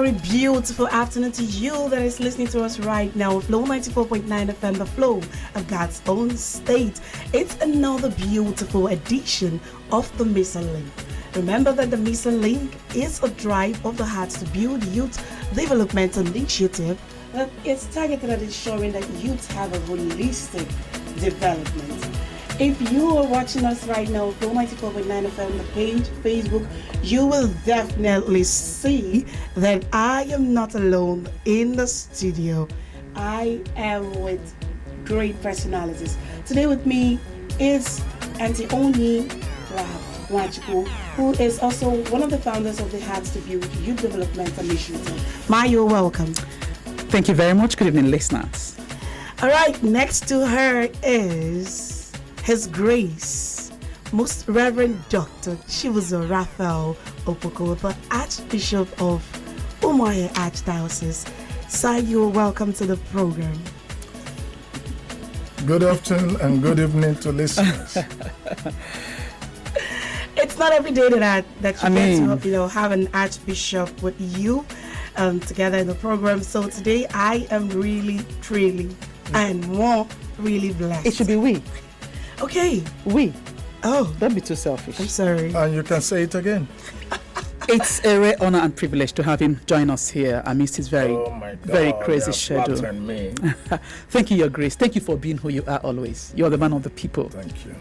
very beautiful afternoon to you that is listening to us right now. Flow 94.9 FM, the flow of God's own state. It's another beautiful edition of the Missing Link. Remember that the Missing Link is a drive of the heart to build youth development initiative that is targeted at ensuring that youth have a holistic development. If you are watching us right now, Flow 94.9 FM, the page, Facebook, you will definitely see that I am not alone in the studio. I am with great personalities. Today with me is Auntie Oni Wachiku, who is also one of the founders of the Hearts to Build Youth Development Initiative. Ma, you're welcome. Thank you very much. Good evening, listeners. All right, next to her is His Grace, Most Reverend Dr. Chibuzo Raphael Opoko, the Archbishop of Umuahia Archdiocese. Sir, you're welcome to the program. Good afternoon and good evening to listeners. It's not every day that you get to have an Archbishop with you together in the program. So today I am really, truly, and more really blessed. It should be we. Okay. We. Oh. Don't be too selfish. I'm sorry. And you can say it again. It's a rare honor and privilege to have him join us here amidst his very crazy schedule. Thank you, Your Grace. Thank you for being who you are always. You're the man of the people. Thank you.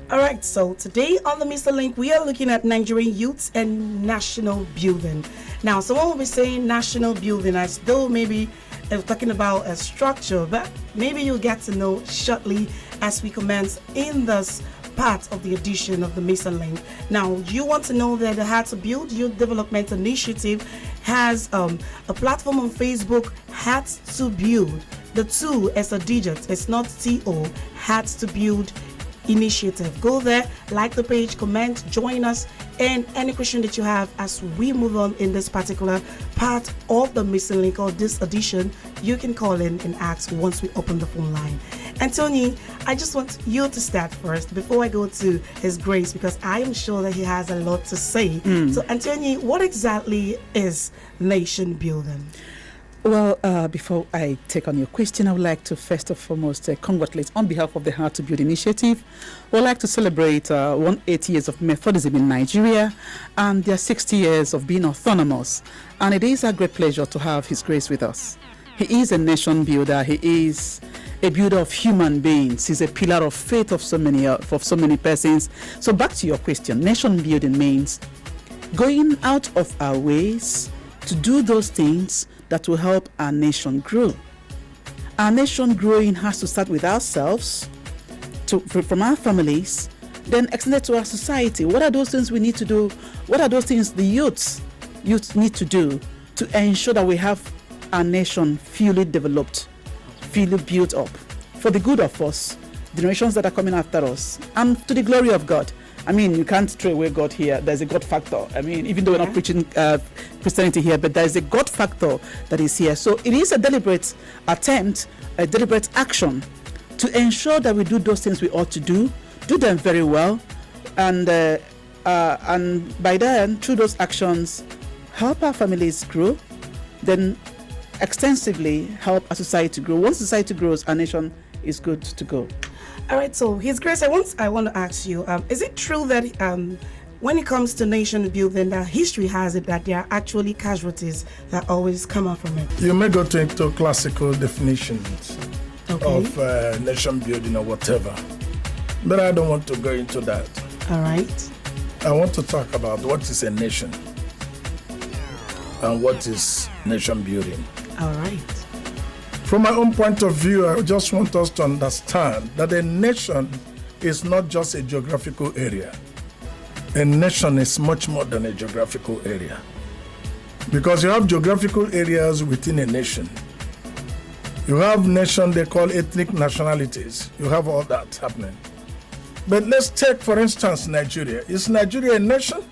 All right, so today on the Mr. Link, we are looking at Nigerian youths and national building. Now, someone will be saying national building as though maybe they're talking about a structure, but maybe you'll get to know shortly as we commence in this part of the edition of the Mr. Link. Now, you want to know that the Hearts to Build Youth Development Initiative has a platform on Facebook, Hearts to Build. The 2 is a digit, it's not T-O, Hearts to Build Initiative. Go there, like the page, comment, join us, and any question that you have as we move on in this particular part of the Missing Link or this edition, you can call in and ask once we open the phone line. Anthony, I just want you to start first before I go to His Grace, because I am sure that he has a lot to say. So Anthony, what exactly is nation building? Well, before I take on your question, I would like to first and foremost congratulate on behalf of the Heart to Build initiative. We'd like to celebrate 180 years of Methodism in Nigeria and their 60 years of being autonomous. And it is a great pleasure to have His Grace with us. He is a nation builder. He is a builder of human beings. He's a pillar of faith of so many persons. So back to your question, nation building means going out of our ways to do those things that will help our nation grow. Our nation growing has to start with ourselves, from our families, then extend it to our society. What are those things we need to do? What are those things the youth need to do to ensure that we have our nation fully developed, fully built up for the good of us, generations that are coming after us, and to the glory of God? I mean, you can't throw away God here. There's a God factor. I mean, even though we're not preaching Christianity here, but there's a God factor that is here. So it is a deliberate attempt, a deliberate action to ensure that we do those things we ought to do them very well, and by then, through those actions, help our families grow, then extensively help our society grow. Once society grows, our nation is good to go. All right, so His Grace, I want to ask you, is it true that when it comes to nation building, that history has it that there are actually casualties that always come out from it? You may go into classical definitions of nation building or whatever, but I don't want to go into that. All right. I want to talk about what is a nation and what is nation building. All right. From my own point of view, I just want us to understand that a nation is not just a geographical area. A nation is much more than a geographical area. Because you have geographical areas within a nation. You have nations they call ethnic nationalities. You have all that happening. But let's take, for instance, Nigeria. Is Nigeria a nation?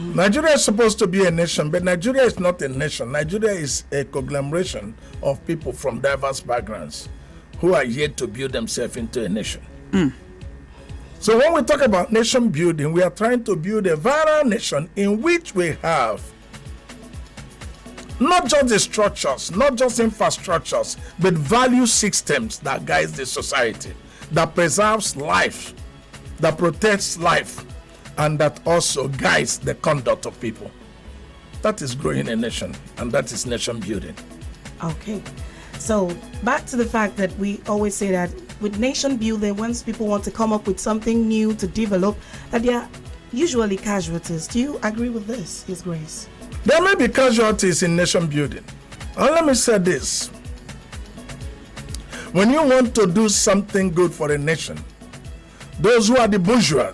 Nigeria is supposed to be a nation, but Nigeria is not a nation. Nigeria is a conglomeration of people from diverse backgrounds who are yet to build themselves into a nation. So when we talk about nation building, we are trying to build a viral nation in which we have not just the structures, not just infrastructures, but value systems that guides the society, that preserves life, that protects life, and that also guides the conduct of people. That is growing a nation, and that is nation building. Okay. So back to the fact that we always say that with nation building, once people want to come up with something new to develop, that they are usually casualties. Do you agree with this, His Grace? There may be casualties in nation building. And let me say this. When you want to do something good for a nation, those who are the bourgeois,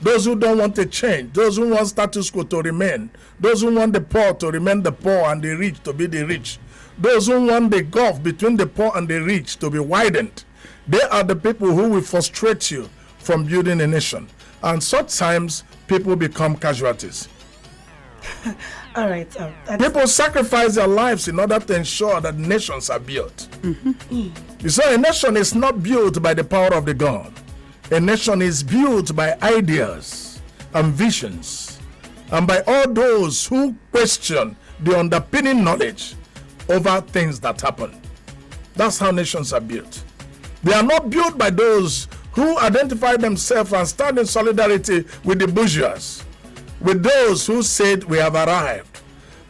those who don't want a change, those who want status quo to remain, those who want the poor to remain the poor and the rich to be the rich, those who want the gulf between the poor and the rich to be widened, they are the people who will frustrate you from building a nation. And such times, people become casualties. All right. People sacrifice their lives in order to ensure that nations are built. You see, a nation is not built by the power of the gun. A nation is built by ideas and visions, and by all those who question the underpinning knowledge over things that happen. That's how nations are built. They are not built by those who identify themselves and stand in solidarity with the bourgeois, with those who said we have arrived,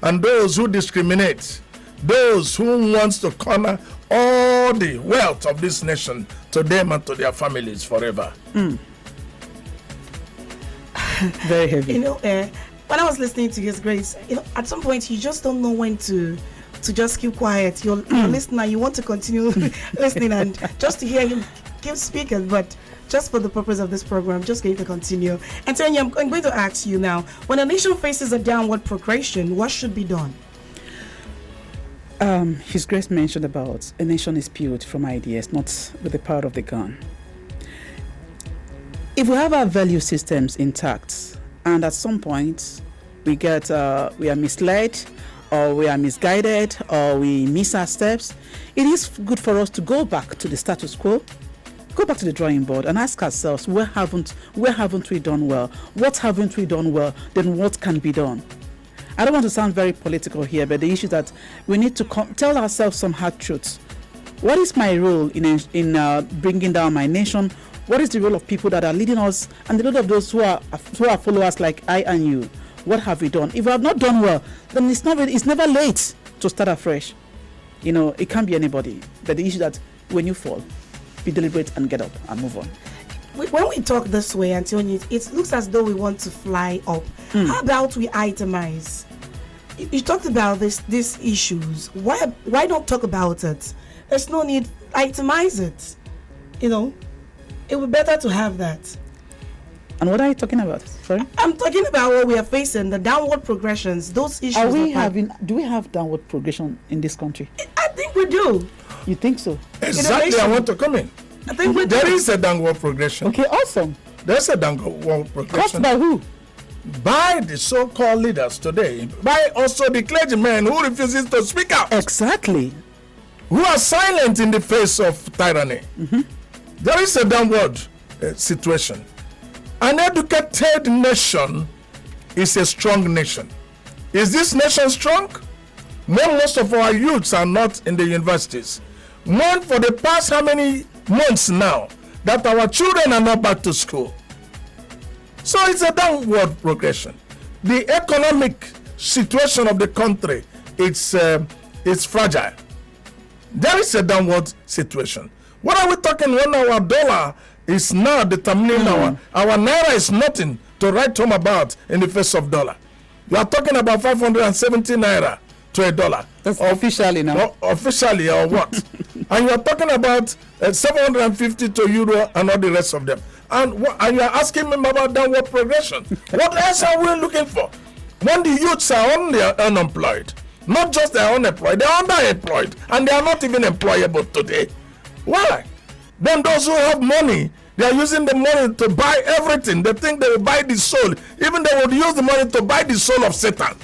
and those who discriminate, those who wants to corner all the wealth of this nation to them and to their families forever. Very heavy. You know, when I was listening to His Grace, you know, at some point you just don't know when to just keep quiet. You're listening, you want to continue listening and just to hear him keep speaking, but just for the purpose of this program, I'm just going to continue. And Tanya, I'm going to ask you now, when a nation faces a downward progression, what should be done? His Grace mentioned about a nation is built from ideas, not with the power of the gun. If we have our value systems intact, and at some point we are misled, or we are misguided, or we miss our steps, it is good for us to go back to the status quo, go back to the drawing board and ask ourselves, where haven't we done well? What haven't we done well? Then what can be done? I don't want to sound very political here, but the issue is that we need to tell ourselves some hard truths. What is my role in bringing down my nation? What is the role of people that are leading us, and the role of those who are followers like I and you? What have we done? If we have not done well, then it's never late to start afresh. You know, it can't be anybody. But the issue is that when you fall, be deliberate and get up and move on. When we talk this way, Antonio, it looks as though we want to fly up. How about we itemize? You talked about these issues. Why not talk about it? There's no need. Itemize it. You know, it would be better to have that. And what are you talking about? Sorry? I'm talking about what we are facing, the downward progressions, those issues. Do we have downward progression in this country? I think we do. You think so? Exactly, I want to come in. I think we do. There is a downward progression. Okay, awesome. There's a downward Caused progression. by who? By the so-called leaders today, by also the clergymen who refuses to speak out, Exactly. who are silent in the face of tyranny. There is a downward situation. An educated nation is a strong nation. Is this nation strong? When most of our youths are not in the universities. When for the past how many months now that our children are not back to school. So it's a downward progression. The economic situation of the country, it's fragile. There is a downward situation. What are we talking when our dollar is now determining our naira is nothing to write home about in the face of dollar? We are talking about 570 naira to a dollar. That's officially now. Officially or what? And you are talking about 750 to euro and all the rest of them. And you are asking me about downward progression. What else are we looking for? When the youths are only unemployed, not just they are unemployed, they are underemployed, and they are not even employable today. Why? Then those who have money, they are using the money to buy everything. They think they will buy the soul. Even they would use the money to buy the soul of Satan.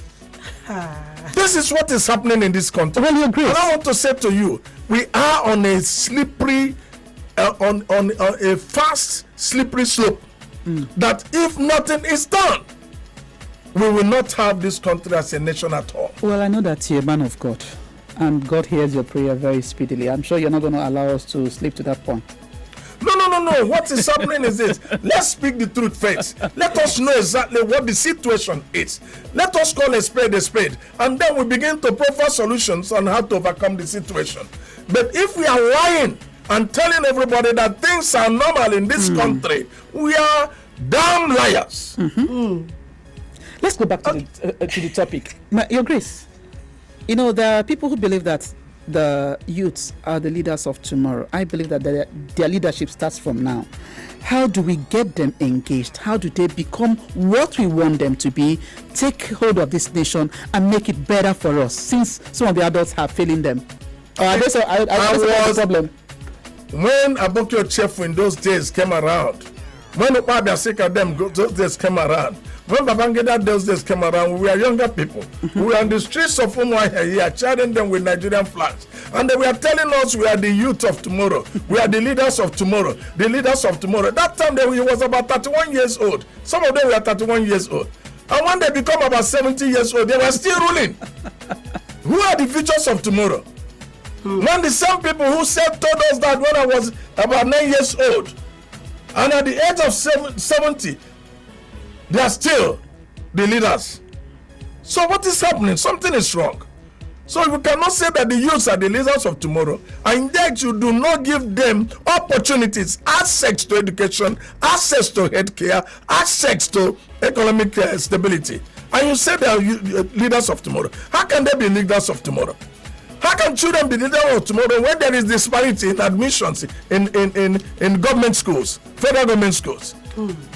This is what is happening in this country. Well, you agree. And I want to say to you, we are on a slippery, on a fast, slippery slope. That if nothing is done, we will not have this country as a nation at all. Well, I know that you're a man of God, and God hears your prayer very speedily. I'm sure you're not going to allow us to slip to that point. No. What is happening is this. Let's speak the truth first. Let us know exactly what the situation is. Let us call a spade, and then we begin to proffer solutions on how to overcome the situation. But if we are lying and telling everybody that things are normal in this country, we are damn liars. Let's go back to the topic. Your Grace, you know, there are people who believe that the youths are the leaders of tomorrow. I believe that their leadership starts from now. How do we get them engaged? How do they become what we want them to be, take hold of this nation and make it better for us, since some of the adults are failing them? That's the problem. When Abokio Chefu in those days came around, when Ukpabi Asika them those days came around, when Babangida those days came around, we were younger people. We were on the streets of Umuahia here, charting them with Nigerian flags. And they were telling us we are the youth of tomorrow. We are the leaders of tomorrow. The leaders of tomorrow. That time he was about 31 years old. Some of them were 31 years old. And when they become about 70 years old, they were still ruling. Who are the futures of tomorrow? When the same people who told us that when I was about 9 years old, and at the age of 70, they are still the leaders. So what is happening? Something is wrong. So you cannot say that the youths are the leaders of tomorrow, and yet you do not give them opportunities, access to education, access to healthcare, access to economic stability. And you say they are leaders of tomorrow. How can they be leaders of tomorrow? How can children be leaders of tomorrow when there is disparity in admissions in government schools, federal government schools?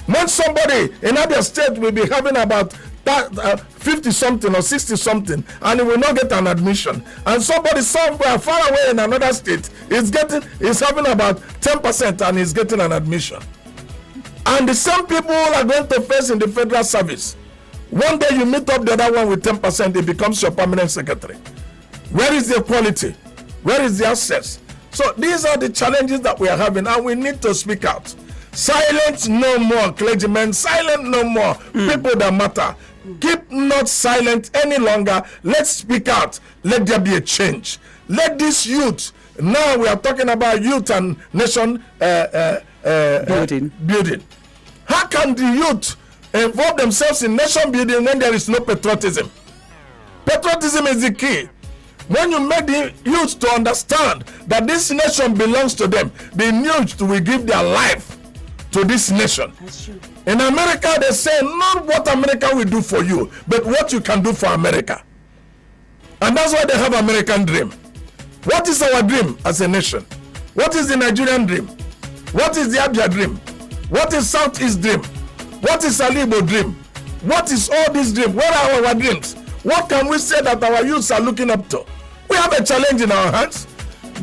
When somebody in other state will be having about 50 something or 60 something and he will not get an admission, and somebody somewhere far away in another state is having about 10% and is getting an admission, and the same people are going to face in the federal service. One day you meet up the other one with 10%, it becomes your permanent secretary. Where is the equality? Where is the access? So these are the challenges that we are having, and we need to speak out. Silence no more, clergymen. Silent no more, people that matter. Keep not silent any longer. Let's speak out. Let there be a change. Let this youth, now we are talking about youth and nation building. How can the youth involve themselves in nation building when there is no patriotism? Patriotism is the key. When you make the youth to understand that this nation belongs to them, the youth will give their life to this nation. That's true. In America, they say not what America will do for you, but what you can do for America. And that's why they have American dream. What is our dream as a nation? What is the Nigerian dream? What is the Abia dream? What is Southeast dream? What is Alibo dream? What is all these dreams? Where are our dreams? What can we say that our youths are looking up to? We have a challenge in our hands.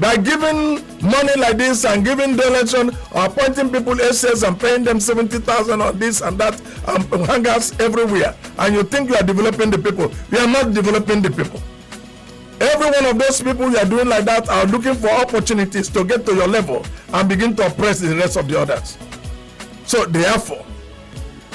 By giving money like this and giving donation or appointing people SS and paying them 70,000 on this and that and hangers everywhere, and you think you are developing the people, you are not developing the people. Every one of those people you are doing like that are looking for opportunities to get to your level and begin to oppress the rest of the others. So therefore,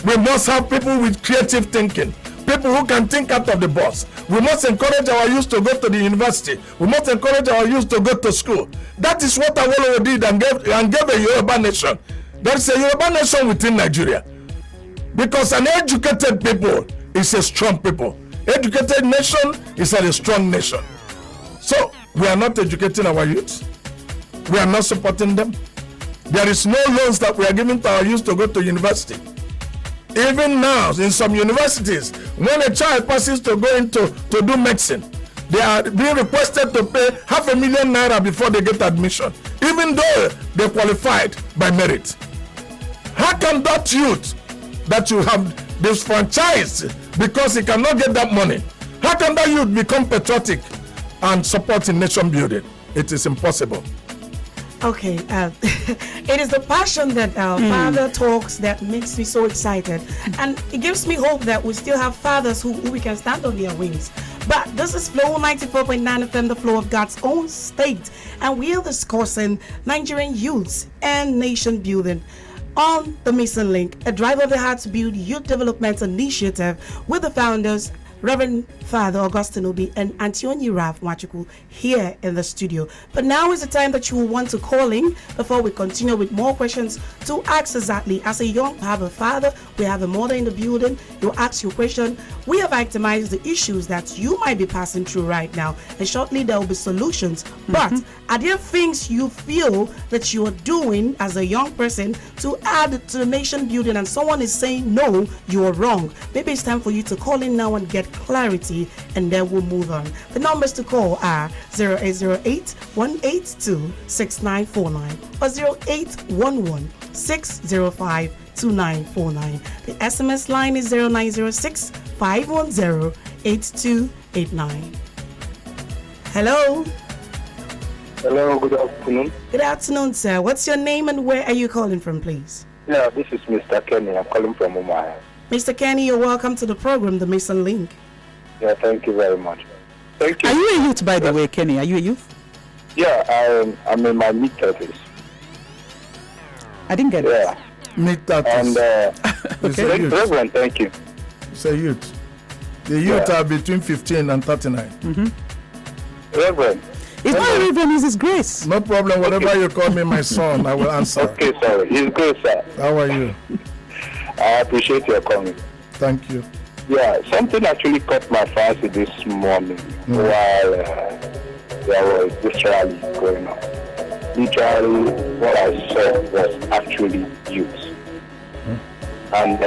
we must have people with creative thinking, people who can think out of the box. We must encourage our youth to go to the university. We must encourage our youth to go to school. That is what Awolowo did and gave a Yoruba nation. There is a Yoruba nation within Nigeria. Because an educated people is a strong people. Educated nation is a strong nation. So we are not educating our youth. We are not supporting them. There is no loans that we are giving to our youth to go to university. Even now, in some universities, when a child passes to go into to do medicine, they are being requested to pay $500,000 naira before they get admission, even though they qualified by merit. How can that youth that you have disfranchised because he cannot get that money, how can that youth become patriotic and support in nation building? It is impossible. Okay, it is the passion that our father talks that makes me so excited, and it gives me hope that we still have fathers who we can stand on their wings. But this is Flow 94.9 FM, the flow of God's own state, and we are discussing Nigerian youths and nation building. on the Missing Link, a drive of the heart to build youth development initiative with the founders Reverend Father Augustine Obi and Antioni Raf Machuku here in the studio. But now is the time that you will want to call in before we continue with more questions to ask exactly. As a young, have a father, we have a mother in the building, you ask your question. We have itemized the issues that you might be passing through right now, and shortly there will be solutions. But are there things you feel that you are doing as a young person to add to the nation building and someone is saying, no, you are wrong? Maybe it's time for you to call in now and get clarity, and then we'll move on. The numbers to call are 0808-182-6949 or 0811-605-2949. The SMS line is 0906-510-8289. Hello. Hello, good afternoon. Good afternoon, sir. What's your name and where are you calling from, please? Yeah, this is Mr. Kenny. I'm calling from Umaya. Mr. Kenny, you're welcome to the program, The Missing Link. Yeah, thank you very much. Thank you. Are you a youth, by the way, Kenny? Are you a youth? Yeah, I'm in my mid-30s. I didn't get it. Yeah. Mid-30s. And, Okay. Youth. Reverend, thank you. It's a youth. The youth are between 15 and 39. Reverend. It's not a Reverend, it's His Grace. No problem. Whatever you call me, my son, I will answer. Okay, sorry. It's good, sir. How are you? I appreciate your coming. Thank you. Yeah, something actually caught my fancy this morning while there was this rally going on. Literally, what I saw was actually youth. And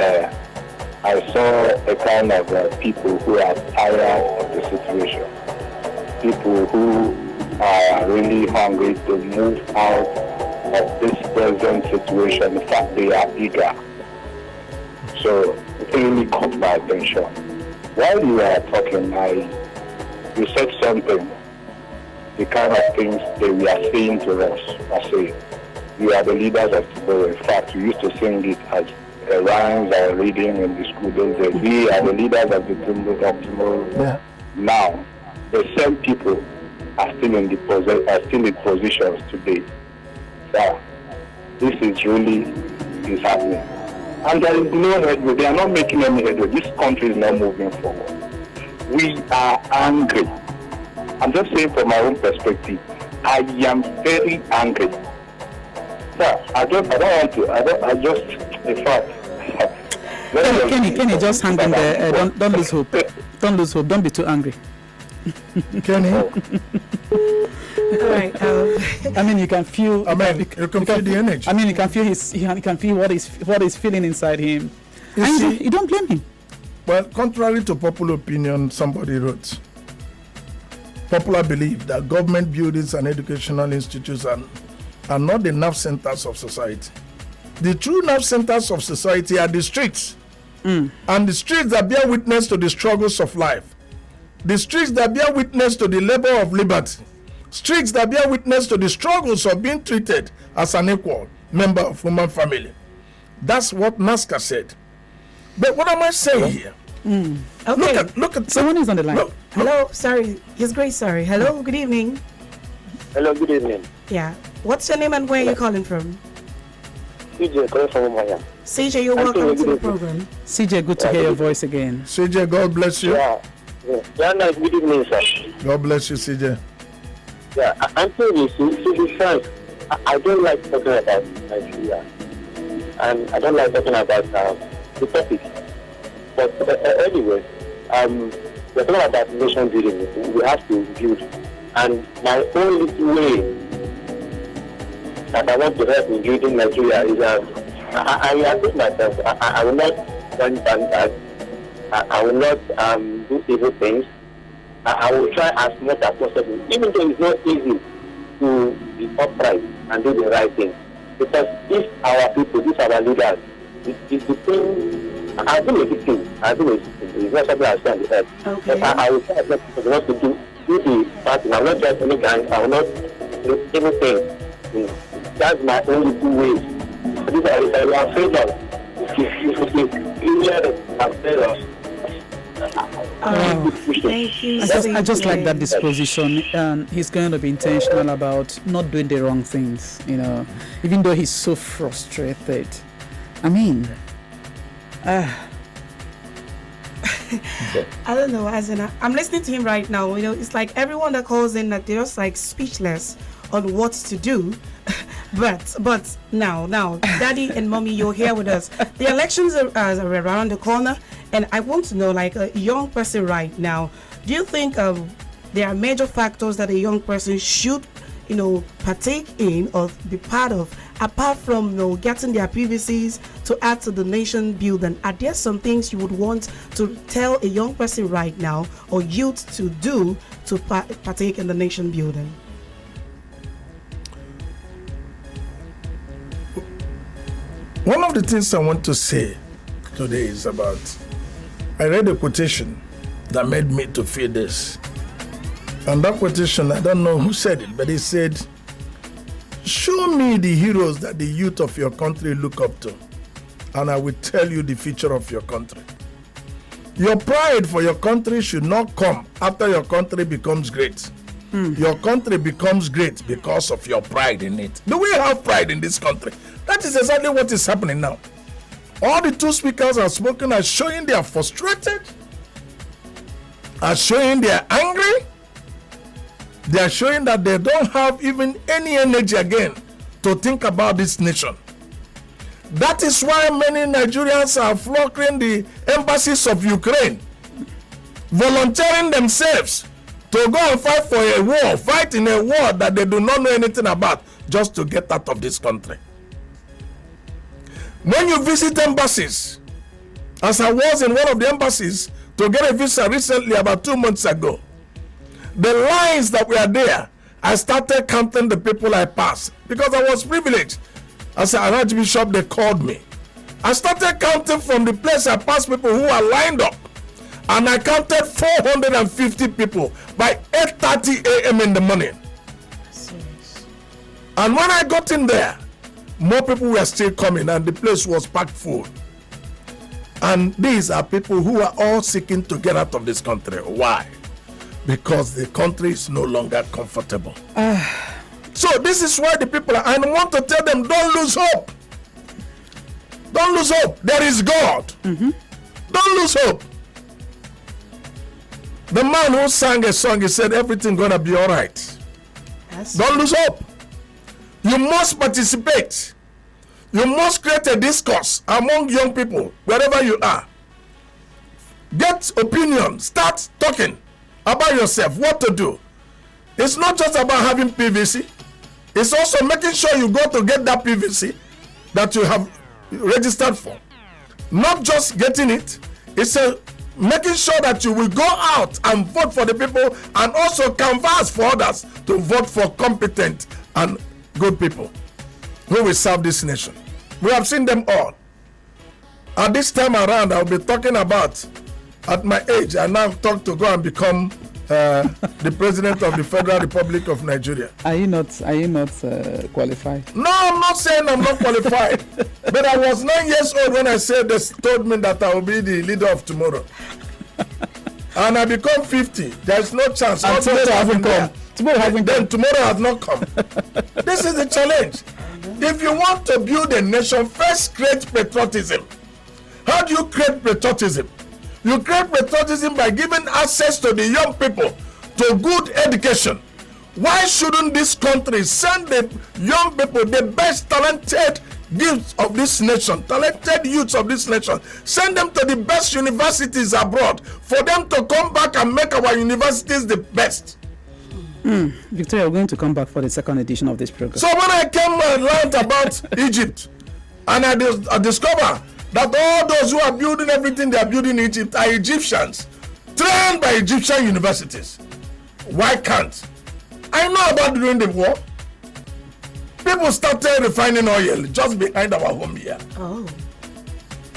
I saw a kind of people who are tired of the situation. People who are really hungry to move out of this present situation. In fact, they are eager. So it really caught my attention. While you were talking, you said something, the kind of things that we are saying to us. I say, you are the leaders of tomorrow. In fact, we used to sing it as rhymes or reading in the school those days. We are the leaders of the tomorrow. Yeah. Now, the same people are still in positions today. So, this is happening. And there is no headway. They are not making any headway. This country is not moving forward. We are angry. I'm just saying from my own perspective, I am very angry. Sir, Kenny, just hang in there. Don't lose hope. Don't lose hope. Don't be too angry. Kenny? All right. I mean, you can feel. You can feel the energy. I mean, you can feel you can feel what is feeling inside him. You don't blame him. Well, contrary to popular opinion, somebody wrote, popular belief that government buildings and educational institutions are not the nerve centers of society. The true nerve centers of society are the streets. And the streets that bear witness to the struggles of life. The streets that bear witness to the labor of liberty. Streets that bear witness to the struggles of being treated as an equal member of human family. That's what NASCA said. But what am I saying here? Okay. Look at Someone is on the line. Hello. Sorry. His Grace. Sorry. Hello. Good evening. Hello, good evening. Yeah. What's your name and where are you calling from? CJ, calling from Umaya. CJ, you're welcome to the program. CJ, good to hear your voice again. CJ, God bless you. Yeah, no, good evening, sir. God bless you, CJ. Yeah, I'm saying this, to be frank, I don't like talking about Nigeria. And I don't like talking about the topic. But anyway, we're talking about nation building. We have to build. And my only little way that I want to help in building Nigeria is I admit myself. I will not run bad. I will not do evil things. I will try as much as possible, even though it's not easy to be upright and do the right thing. Because if our people, these are our leaders, it's the thing. I've been a victim. It's not something I say on the earth. Okay. But I will try as much as possible to do the part. I will not just any gang. I will not do anything. That's my only two ways. These are our failures. Thank you. I just like that disposition, and he's going to be intentional about not doing the wrong things, even though he's so frustrated. I mean, I don't know, as in, I'm listening to him right now. You know, it's like everyone that calls in, that they're just like speechless on what to do. but now, Daddy and Mommy, you're here with us. The elections are around the corner, and I want to know, like a young person right now, do you think there are major factors that a young person should, partake in or be part of, apart from getting their PVCs to add to the nation building? Are there some things you would want to tell a young person right now or youth to do to partake in the nation building? One of the things I want to say today is about, I read a quotation that made me to feel this. And that quotation, I don't know who said it, but it said, "Show me the heroes that the youth of your country look up to, and I will tell you the future of your country." Your pride for your country should not come after your country becomes great. Your country becomes great because of your pride in it. Do we have pride in this country? That is exactly what is happening now. All the two speakers have spoken are showing they are frustrated, are showing they are angry. They are showing that they don't have even any energy again to think about this nation. That is why many Nigerians are flocking the embassies of Ukraine, volunteering themselves to go and fight for a war, fight in a war that they do not know anything about, just to get out of this country. When you visit embassies, as I was in one of the embassies to get a visa recently, about 2 months ago, the lines that were there, I started counting the people I passed because I was privileged. As an Archbishop, they called me. I started counting from the place I passed people who are lined up, and I counted 450 people by 8:30 a.m. in the morning. And when I got in there, more people were still coming, and the place was packed full. And these are people who are all seeking to get out of this country. Why? Because the country is no longer comfortable. So this is why the people are, I want to tell them, don't lose hope. Don't lose hope. There is God. Don't lose hope. The man who sang a song, he said, everything gonna be all right. Don't lose hope. You must participate. You must create a discourse among young people, wherever you are. Get opinion. Start talking about yourself, what to do. It's not just about having PVC. It's also making sure you go to get that PVC that you have registered for. Not just getting it. It's making sure that you will go out and vote for the people, and also canvass for others to vote for competent and good people who will serve this nation. We have seen them all. At this time around, I'll be talking about, at my age, I now talk to go and become the president of the Federal Republic of Nigeria. Are you not qualified? No, I'm not saying I'm not qualified. But I was 9 years old when I said they told me that I will be the leader of tomorrow. And I become 50. There's no chance. And tomorrow hasn't come. Tomorrow has not come. This is the challenge. If you want to build a nation, first create patriotism. How do you create patriotism? You create patriotism by giving access to the young people to good education. Why shouldn't this country send the young people, the best talented youths of this nation, talented youths of this nation, send them to the best universities abroad for them to come back and make our universities the best? Victoria, we're going to come back for the second edition of this program. So when I came and learned about Egypt, and I discovered that all those who are building everything they are building in Egypt are Egyptians, trained by Egyptian universities. Why can't? I know about during the war. People started refining oil just behind our home here. Oh.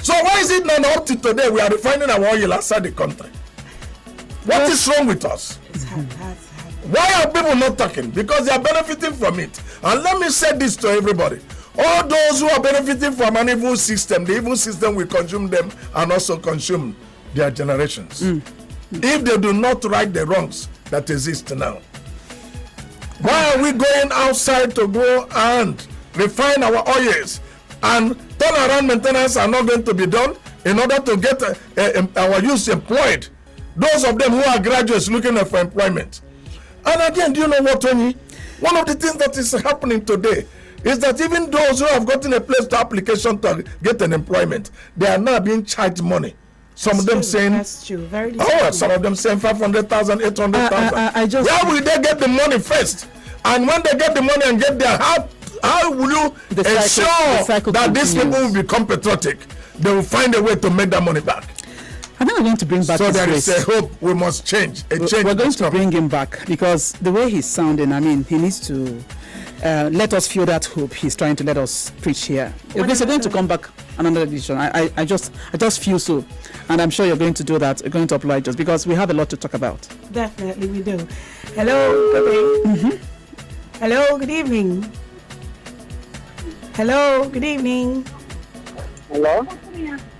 So why is it not up to today we are refining our oil outside the country? What is wrong with us? Why are people not talking? Because they are benefiting from it. And let me say this to everybody. All those who are benefiting from an evil system, the evil system will consume them and also consume their generations. If they do not right the wrongs that exist now. Why are we going outside to go and refine our oils and turnaround maintenance are not going to be done in order to get our youth employed. Those of them who are graduates looking for employment. And again, do you know what, Tony? One of the things that is happening today is that even those who have gotten a place to application to get an employment, they are now being charged money. Some of them saying, that's true. Very some of them saying 500,000, 800,000. Where will they get the money first? And when they get the money and get there, how will you ensure that these people will become patriotic? They will find a way to make that money back. I think we're going to bring back so His Grace. So there is a hope. We must change. We're going to bring him back because the way he's sounding, I mean, he needs to let us feel that hope he's trying to let us preach here. If he's going to come back another edition, I just feel so. And I'm sure you're going to do that. You're going to oblige us because we have a lot to talk about. Definitely we do. Hello, good day. Mm-hmm. Hello, good evening. Hello, good evening. Hello?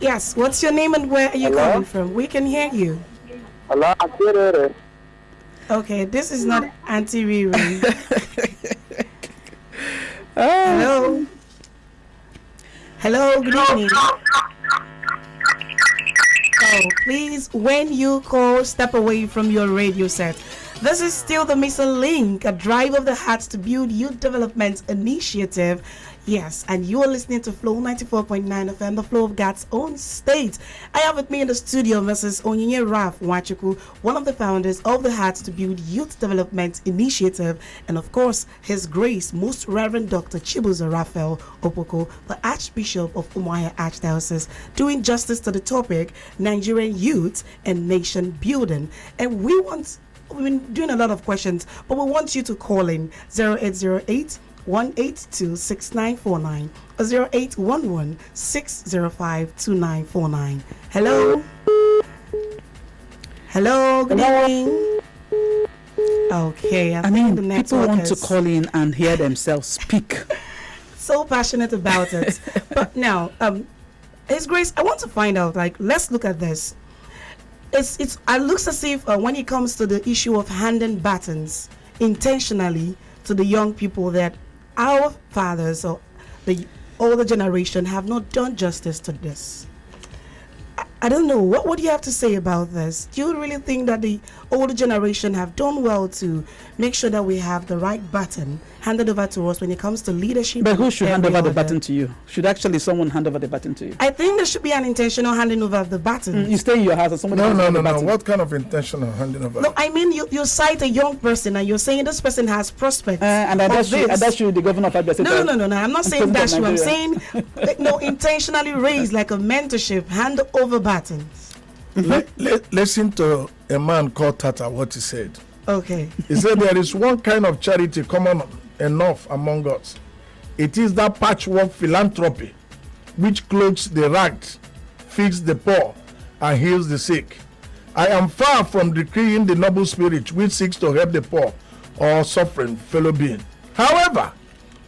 Yes, what's your name and where are you calling from? We can hear you. Hello, Auntie. Okay, this is not Auntie Riri. Hello. Hello, good evening. Oh, please, when you call, step away from your radio set. This is still the Missing Link, a drive of the heart to build youth development initiative. Yes, and you are listening to Flow 94.9 FM, the flow of God's own state. I have with me in the studio Mrs. Onyinye Raf Wachuku, one of the founders of the Hearts to Build Youth Development Initiative, and of course, His Grace, Most Reverend Dr. Chibuzo Raphael Opoko, the Archbishop of Umuahia Archdiocese, doing justice to the topic, Nigerian youth and nation building. And we've been doing a lot of questions, but we want you to call in 0808 182 6949 or 0811 605 2949. Hello. Hello, good evening. Okay, I mean, people want to call in and hear themselves speak. So passionate about it. But now, His Grace, I want to find out, let's look at this. It looks as if when it comes to the issue of handing batons intentionally to the young people, that our fathers or the older generation have not done justice to this. I don't know. What do you have to say about this? Do you really think that the older generation have done well to make sure that we have the right baton handed over to us when it comes to leadership? But who should hand over the baton to you? Should actually someone hand over the baton to you? I think there should be an intentional handing over of the baton. You stay in your house and somebody hands over the baton. What kind of intentional handing over? No, I mean you cite a young person and you're saying this person has prospects. And that's you, the governor of Abia State. No. I'm not saying that's you. I'm saying intentionally raise like a mentorship, hand over batons. Listen to a man called Tata, what he said. Okay. He said there is one kind of charity common enough among us. It is that patchwork philanthropy which clothes the ragged, feeds the poor, and heals the sick. I am far from decreeing the noble spirit which seeks to help the poor or suffering fellow being. However,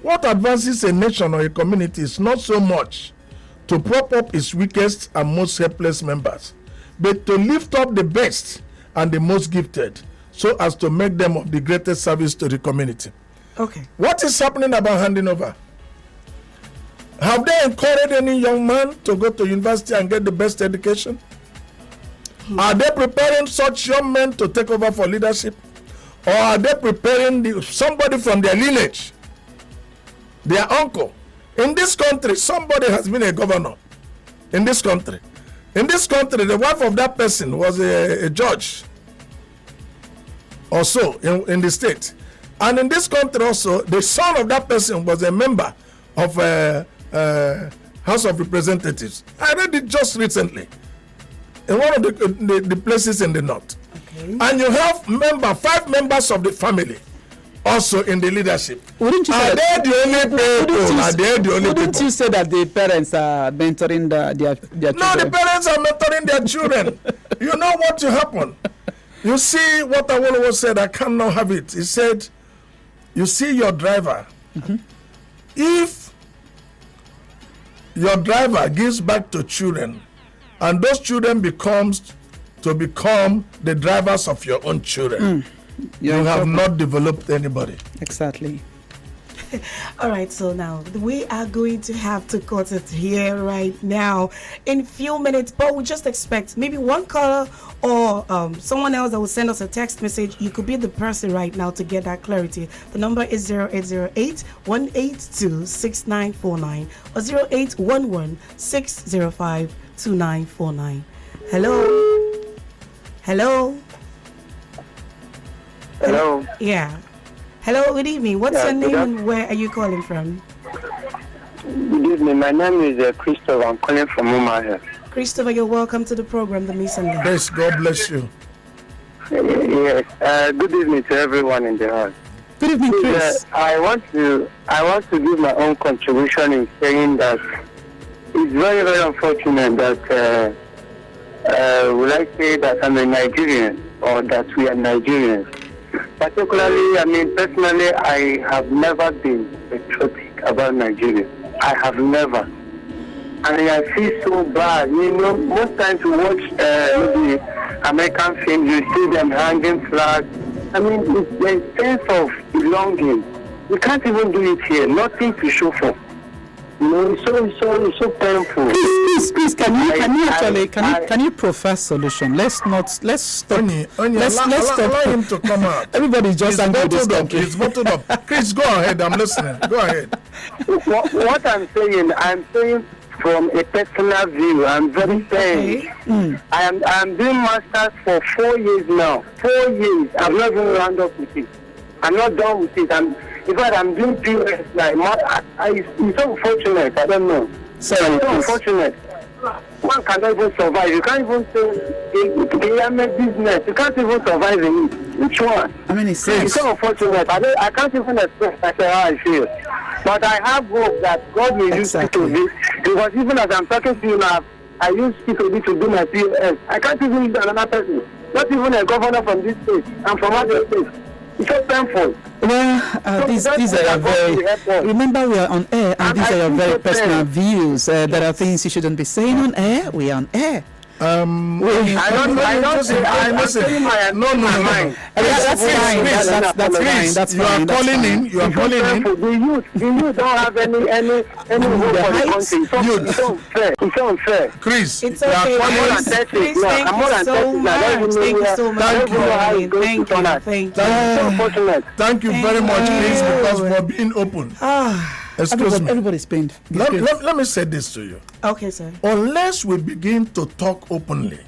what advances a nation or a community is not so much to prop up its weakest and most helpless members, but to lift up the best and the most gifted, so as to make them of the greatest service to the community. Okay. What is happening about handing over? Have they encouraged any young man to go to university and get the best education? Are they preparing such young men to take over for leadership? Or are they preparing somebody from their lineage, their uncle? In this country, somebody has been a governor. In this country, the wife of that person was a judge or so in the state. And in this country also, the son of that person was a member of House of Representatives. I read it just recently in one of the places in the north. Okay. And you have 5 members of the family also in the leadership. Wouldn't you say they the only people? Wouldn't you say that the parents are mentoring their children? No, the parents are mentoring their children. You know what will happen? You see what Awolowo said, I cannot have it. He said, you see your driver. Mm-hmm. If your driver gives back to children, and those children become the drivers of your own children, you have not developed anybody. Exactly. All right, so now we are going to have to cut it here right now in a few minutes, but we just expect maybe one caller or someone else that will send us a text message. You could be the person right now to get that clarity. The number is 0808-182-6949 or 0811-605-2949. Hello? Hello? Hello. Yeah. Hello, good evening. What's your name and where are you calling from? Good evening. My name is Christopher. I'm calling from Umaha. Christopher, you're welcome to the program, The Mason Link. Yes, God bless you. Yes. Good evening to everyone in the house. Good evening, Chris. I want to give my own contribution in saying that it's very, very unfortunate that will I say that I'm a Nigerian or that we are Nigerians. Particularly, personally, I have never been patriotic about Nigeria. I have never. I feel so bad. Most times you watch the American films, you see them hanging flags. It's a sense of belonging. We can't even do it here. Nothing to show for. It's so painful. Please, can you profess solution? Let's stop. Let's stop. Allow him to come out. Everybody's just angry with this country. He's bottled up. Chris, go ahead. I'm listening. Go ahead. What I'm saying from a personal view. I'm very pained. I'm doing masters for 4 years now. 4 years. I'm not even round up with it. I'm not done with it. In fact, I'm doing POS like it's so unfortunate. I don't know. It's so unfortunate. One cannot even survive. You can't even say they make business. You can't even survive in it. Which one? It's so unfortunate. I can't even express how I feel. But I have hope that God will use P2B. Because even as I'm talking to you now, I use P2B to do my POS. I can't even use another person. Not even a governor from this state. I'm from other states. It's so painful. Well, these are your very. Remember, we are on air, and these are your very personal views. There are things you shouldn't be saying on air. We are on air. No. That's fine. You are calling in. The youth don't have any hope for the country. It's unfair. Chris, it's okay. I'm more than 30. I'm more than 30 now. Thank you so much. Thank you very much, Chris, because for being open. Excuse me. Everybody's pained. Let me say this to you. Okay, sir. Unless we begin to talk openly,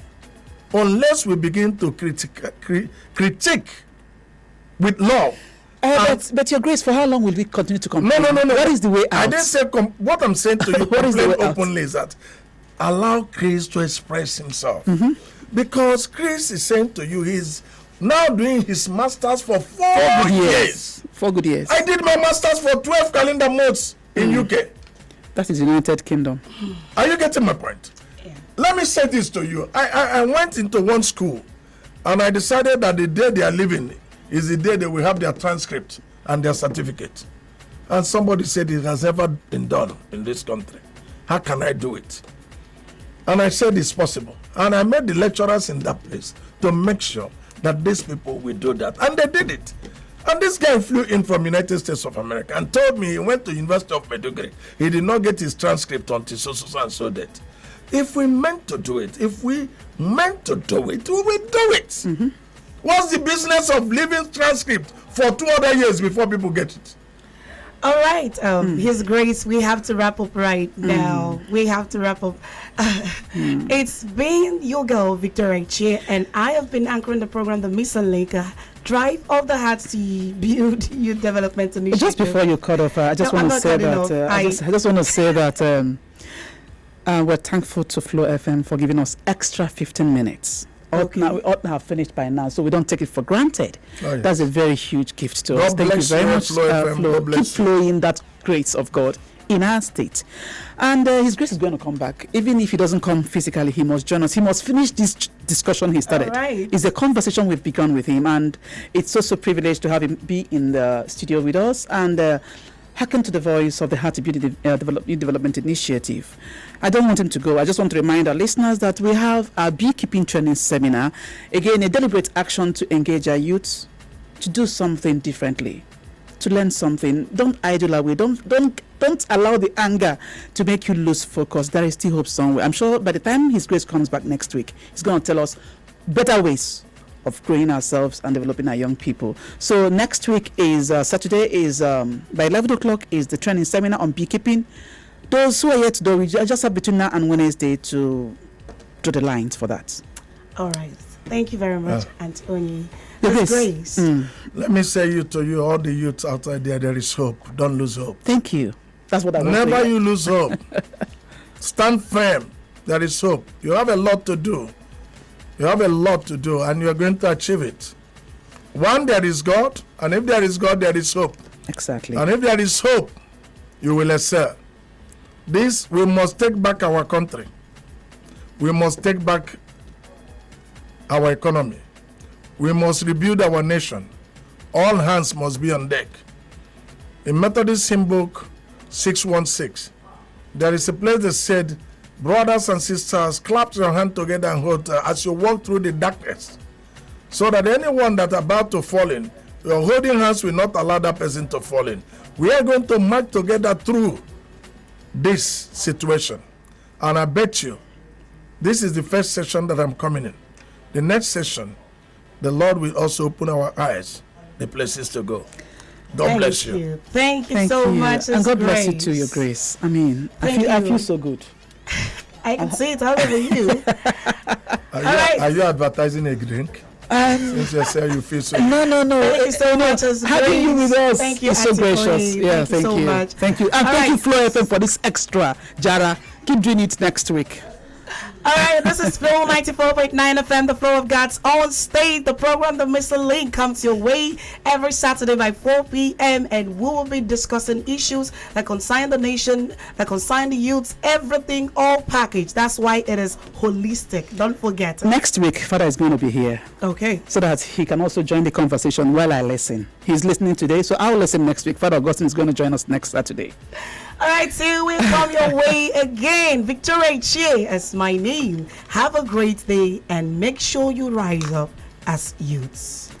unless we begin to critique with love. But Your Grace, for how long will we continue to complain? No. What is the way out? I didn't say what I'm saying to you. What is the way openly is that allow Chris to express himself, because Chris is saying to you he's now doing his masters for 4 good years. 4 good years. I did my masters for 12 calendar months in UK. That is United Kingdom. Are you getting my point? Yeah. Let me say this to you. I went into one school and I decided that the day they are leaving is the day they will have their transcript and their certificate. And somebody said it has never been done in this country. How can I do it? And I said it's possible. And I made the lecturers in that place to make sure that these people will do that. And they did it. And this guy flew in from United States of America and told me he went to University of Maiduguri. He did not get his transcript until so and so that. If we meant to do it, we will do it. What's the business of leaving transcript for 2 other years before people get it? All right, His Grace, we have to wrap up right now. We have to wrap up. It's been your girl, Victoria Chia, and I have been anchoring the program, The Mason Link, Drive of the Heart to Build Youth Development Initiative. Just before you cut off, I just want to say that we're thankful to Flow FM for giving us extra 15 minutes. Okay. We ought to have finished by now, so we don't take it for granted. Oh, yes. That's a very huge gift to us. God Thank you very much, Flo. Keep flowing that grace of God in our state. And His Grace is going to come back. Even if he doesn't come physically, he must join us. He must finish this discussion he started. Right. It's a conversation we've begun with him, and it's also a privilege to have him be in the studio with us and hearken to the voice of the Heart to Build Youth Development Initiative. I don't want him to go. I just want to remind our listeners that we have our beekeeping training seminar. Again, a deliberate action to engage our youths to do something differently, to learn something. Don't idle away. Don't allow the anger to make you lose focus. There is still hope somewhere. I'm sure by the time His Grace comes back next week, He's going to tell us better ways of growing ourselves and developing our young people. So next week is Saturday is by 11 o'clock is the training seminar on beekeeping. Those who are yet to do, we just have between now and Wednesday to draw the lines for that. All right. Thank you very much, Auntie Onyi. Yes. Grace. Let me say to you, all the youths outside there is hope. Don't lose hope. Thank you. That's what I want. Never you lose hope. Stand firm. There is hope. You have a lot to do. You have a lot to do, and you are going to achieve it. One, there is God, and if there is God, there is hope. Exactly. And if there is hope, you will excel. This, we must take back our country. We must take back our economy. We must rebuild our nation. All hands must be on deck. In Methodist hymn book 616, there is a place that said, brothers and sisters, clap your hand together and hold as you walk through the darkness, so that anyone that is about to fall in, your holding hands will not allow that person to fall in. We are going to march together through this situation. And I bet you, this is the first session that I'm coming in. The next session, the Lord will also open our eyes, the places to go. God bless you. Thank you so much. And God bless you too, Your Grace. I mean, I feel so good. I can see it all over you. Are you advertising a drink? Since you say you feel so. No. Thank you so much. Having you with us. Thank you, it's so gracious. Yeah, thank you so much. Thank you. And thank you, Flow FM, for this extra. Jara, keep doing it next week. All right, this is Flow 94.9 FM, the flow of God's own state. The program, The Mr. Link, comes your way every Saturday by 4 p.m. and we will be discussing issues that concern the nation, that concern the youths, everything, all packaged. That's why it is holistic. Don't forget. Next week, Father is going to be here. Okay. So that he can also join the conversation while I listen. He's listening today, so I'll listen next week. Father Augustine is going to join us next Saturday. All right, so we'll come your way again. Victoria Chie is my name. Have a great day and make sure you rise up as youths.